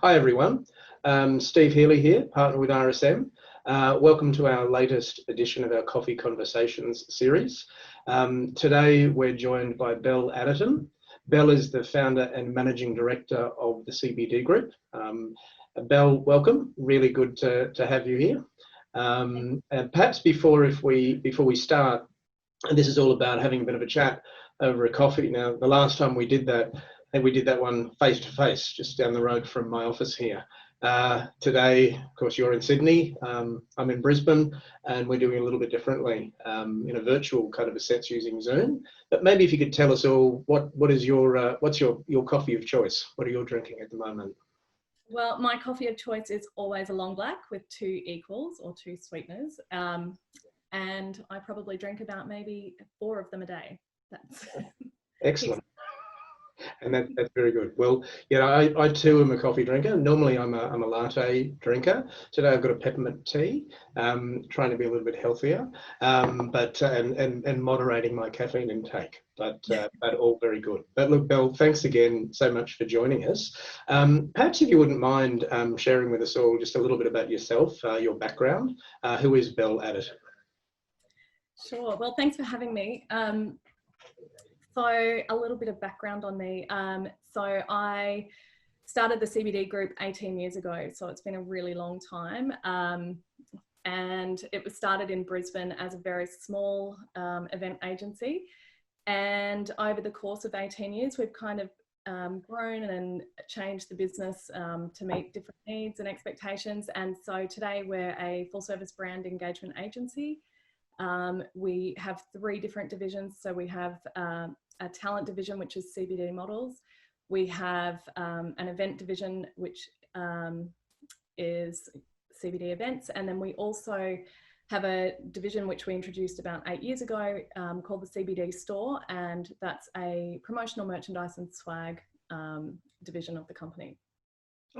Hi everyone, Steve Healy here, partner with RSM. Welcome to our latest edition of our Coffee Conversations series. Today we're joined by Belinda Adderton. Bel is the founder and managing director of the CBD Group. Bel, welcome. Really good to have you here. And perhaps before we start, and this is all about having a bit of a chat over a coffee. Now, the last time we did that, and we did that one face to face, just down the road from my office here. Today, of course, you're in Sydney. I'm in Brisbane, and we're doing a little bit differently in a virtual kind of a sense using Zoom. But maybe if you could tell us all what is your what's your coffee of choice? What are you drinking at the moment? Well, my coffee of choice is always a long black with 2 equals or 2 sweeteners, and I probably drink about maybe 4 of them a day. That's excellent. And that's very good. Well, you know, I too am a coffee drinker. Normally I'm a latte drinker. Today I've got a peppermint tea, trying to be a little bit healthier, and moderating my caffeine intake, but all very good. But look, Bel, thanks again so much for joining us. Perhaps if you wouldn't mind sharing with us all just a little bit about yourself, your background. Who is Belinda Adderton? Sure. Well, thanks for having me. So a little bit of background on me. So I started the CBD Group 18 years ago, so it's been a really long time. And it was started in Brisbane as a very small event agency. And over the course of 18 years, we've kind of grown and changed the business to meet different needs and expectations. And so today we're a full service brand engagement agency. We have 3 different divisions. So we have a talent division, which is CBD models. We have an event division, which is CBD events. And then we also have a division which we introduced about 8 years ago called the CBD store. And that's a promotional merchandise and swag division of the company.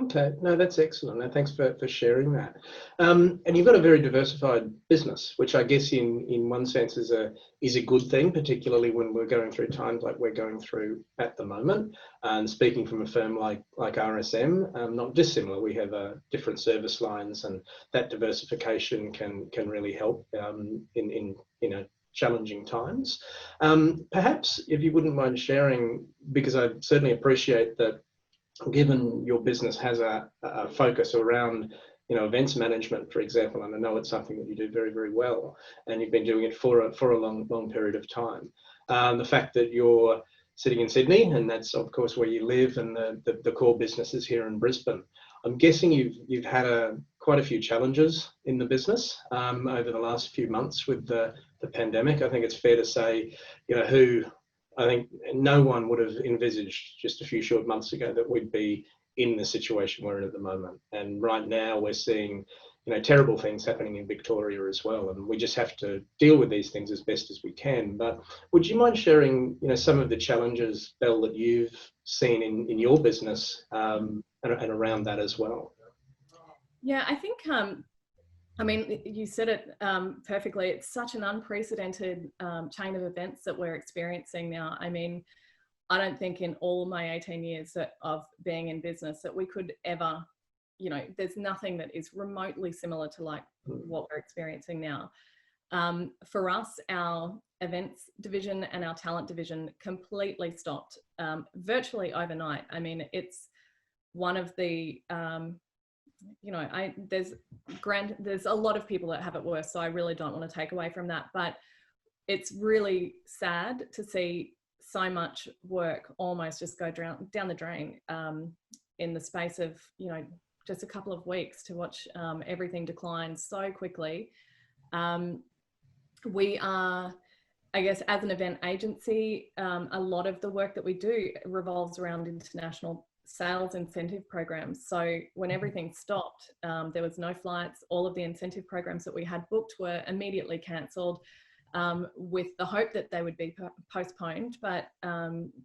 Okay, no, that's excellent. No, thanks for sharing that. And you've got a very diversified business, which I guess in one sense is a good thing, particularly when we're going through times like we're going through at the moment. And speaking from a firm like RSM, not dissimilar, we have different service lines, and that diversification can really help in challenging times. Perhaps if you wouldn't mind sharing, because I certainly appreciate that. Given your business has a focus around, events management, for example, and I know it's something that you do very, very well, and you've been doing it for a long period of time. The fact that you're sitting in Sydney, and that's of course where you live, and the core business is here in Brisbane. I'm guessing you've had quite a few challenges in the business over the last few months with the pandemic. I think it's fair to say, I think no one would have envisaged just a few short months ago that we'd be in the situation we're in at the moment. And right now we're seeing, terrible things happening in Victoria as well. And we just have to deal with these things as best as we can. But would you mind sharing, some of the challenges, Bel, that you've seen in your business and around that as well? Yeah, I think, you said it perfectly. It's such an unprecedented chain of events that we're experiencing now. I mean, I don't think in all my 18 years of being in business that we could ever, there's nothing that is remotely similar to like what we're experiencing now. For us, our events division and our talent division completely stopped virtually overnight. I mean, it's one of the... there's a lot of people that have it worse, so I really don't want to take away from that, but it's really sad to see so much work almost just go down the drain in the space of just a couple of weeks, to watch everything decline so quickly. We are, I guess, as an event agency, a lot of the work that we do revolves around international sales incentive programs. So when everything stopped, there was no flights. All of the incentive programs that we had booked were immediately cancelled with the hope that they would be postponed. But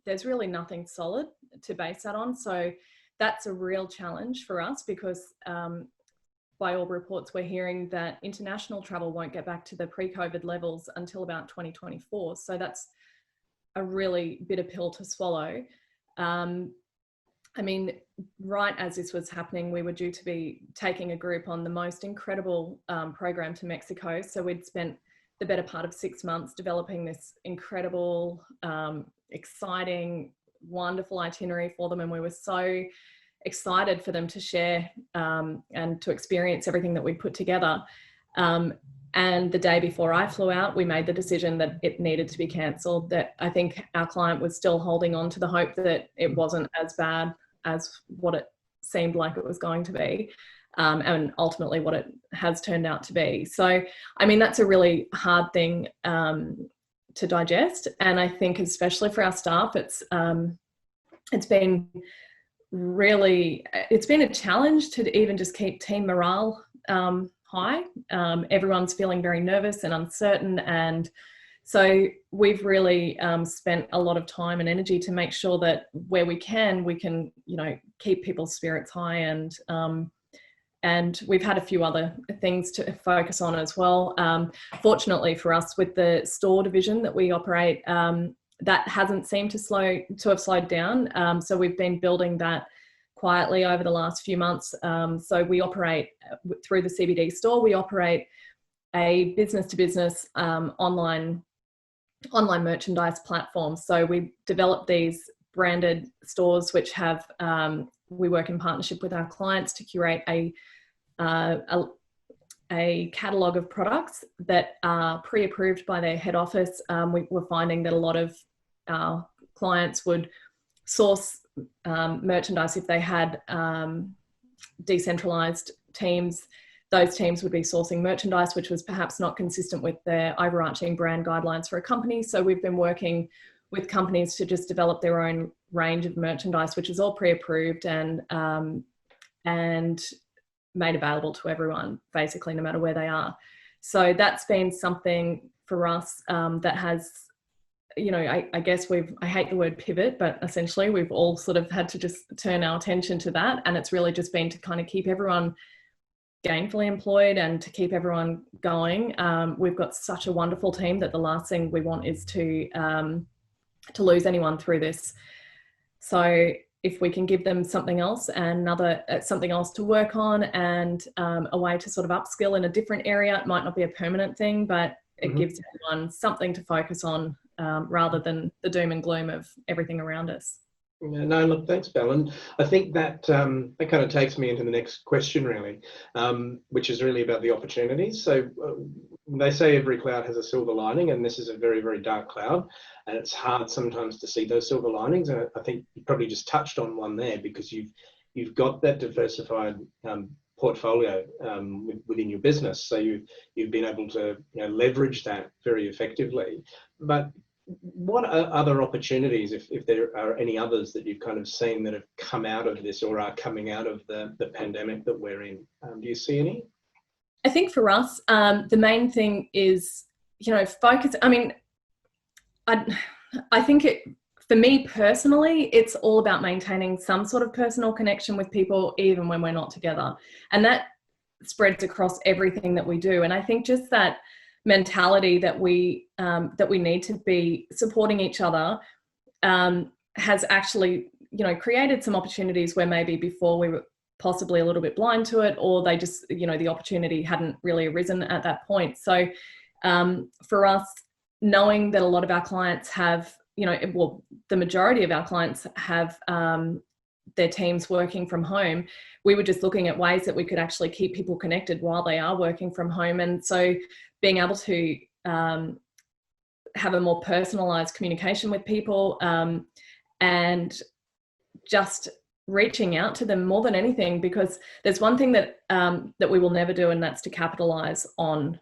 there's really nothing solid to base that on. So that's a real challenge for us, because by all reports, we're hearing that international travel won't get back to the pre-COVID levels until about 2024. So that's a really bitter pill to swallow. I mean, right as this was happening, we were due to be taking a group on the most incredible program to Mexico. So we'd spent the better part of 6 months developing this incredible, exciting, wonderful itinerary for them. And we were so excited for them to share and to experience everything that we put together. And the day before I flew out, we made the decision that it needed to be cancelled, that I think our client was still holding on to the hope that it wasn't as bad as what it seemed like it was going to be, and ultimately what it has turned out to be. So, I mean, that's a really hard thing to digest. And I think especially for our staff, it's been a challenge to even just keep team morale high. Everyone's feeling very nervous and uncertain, and so we've really spent a lot of time and energy to make sure that where we can, keep people's spirits high, and we've had a few other things to focus on as well. Fortunately for us, with the store division that we operate, that hasn't seemed to have slowed down. So we've been building that quietly over the last few months. So we operate through the CBD store. We operate a business-to-business online merchandise platform. So we develop these branded stores which have we work in partnership with our clients to curate a catalogue of products that are pre-approved by their head office. We're finding that a lot of our clients would source merchandise if they had decentralized teams. Those teams would be sourcing merchandise which was perhaps not consistent with their overarching brand guidelines for a company. So we've been working with companies to just develop their own range of merchandise, which is all pre-approved and made available to everyone, basically, no matter where they are. So that's been something for us that has, I guess I hate the word pivot, but essentially we've all sort of had to just turn our attention to that. And it's really just been to kind of keep everyone gainfully employed and to keep everyone going. We've got such a wonderful team that the last thing we want is to lose anyone through this. So if we can give them something else and something else to work on and a way to sort of upskill in a different area, it might not be a permanent thing, but it gives everyone something to focus on rather than the doom and gloom of everything around us. Yeah, no, look, thanks, Bel. And I think that that kind of takes me into the next question, really, which is really about the opportunities. So they say every cloud has a silver lining, and this is a very, very dark cloud, and it's hard sometimes to see those silver linings. And I think you probably just touched on one there, because you've got that diversified portfolio within your business, so you've been able to leverage that very effectively. But what are other opportunities, if there are any others that you've kind of seen that have come out of this or are coming out of the pandemic that we're in? Do you see any? I think for us, the main thing is, focus. I mean, I think for me personally, it's all about maintaining some sort of personal connection with people, even when we're not together. And that spreads across everything that we do. And I think just that mentality that we need to be supporting each other has actually created some opportunities where maybe before we were possibly a little bit blind to it, or they just the opportunity hadn't really arisen at that point. So for us, knowing that a lot of our clients have the majority of our clients have their teams working from home, we were just looking at ways that we could actually keep people connected while they are working from home. And so being able to have a more personalized communication with people and just reaching out to them more than anything, because there's one thing that we will never do, and that's to capitalize on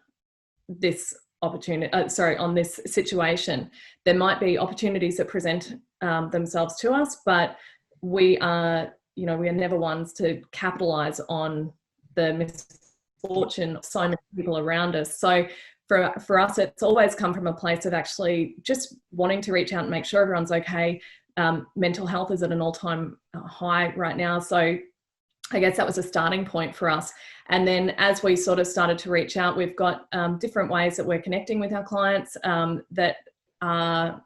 this opportunity, on this situation. There might be opportunities that present themselves to us, but we are never ones to capitalize on the misfortune of so many people around us. So for us, it's always come from a place of actually just wanting to reach out and make sure everyone's okay. Mental health is at an all-time high right now. So I guess that was a starting point for us. And then as we sort of started to reach out, we've got different ways that we're connecting with our clients that are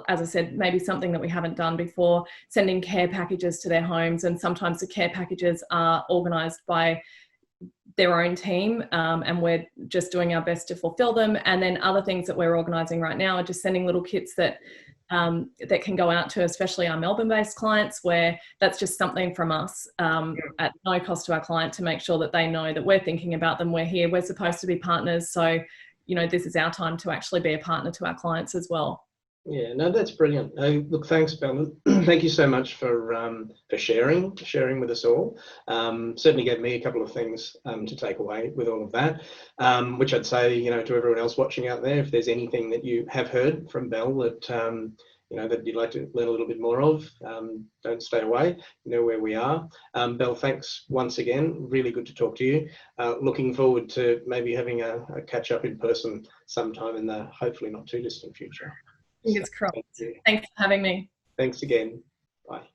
as I said, maybe something that we haven't done before, sending care packages to their homes. And sometimes the care packages are organised by their own team, and we're just doing our best to fulfill them. And then other things that we're organising right now are just sending little kits that that can go out to especially our Melbourne-based clients, where that's just something from us at no cost to our client, to make sure that they know that we're thinking about them, we're here, we're supposed to be partners. So, you know, this is our time to actually be a partner to our clients as well. Yeah, no, that's brilliant. Look, thanks, Belinda. Thank you so much for sharing with us all. Certainly gave me a couple of things to take away with all of that, which I'd say, you know, to everyone else watching out there, if there's anything that you have heard from Bel that you know, that you'd like to learn a little bit more of, don't stay away. You know where we are. Bel, thanks once again. Really good to talk to you. Looking forward to maybe having a catch up in person sometime in the hopefully not too distant future. Fingers crossed. Thanks for having me. Thanks again. Bye.